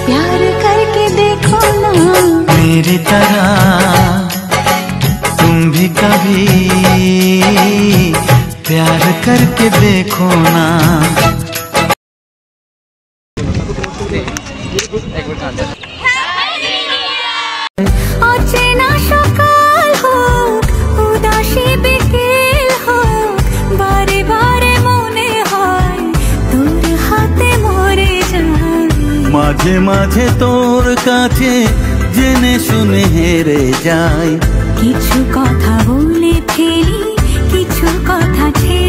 प्यार करके देखो ना मेरी तरह तुम भी कभी प्यार करके देखो ना। অচেনা সকাল হোক উদাসী বিকেল হোক বারে বারে মনে হয় তোর হাতে মরে যাই। মাঝে মাঝে তোর কাছে জেনে শুনে হেরে যাই। কিছু কথা বলে ফেলি কিছু কথা ছেড়ে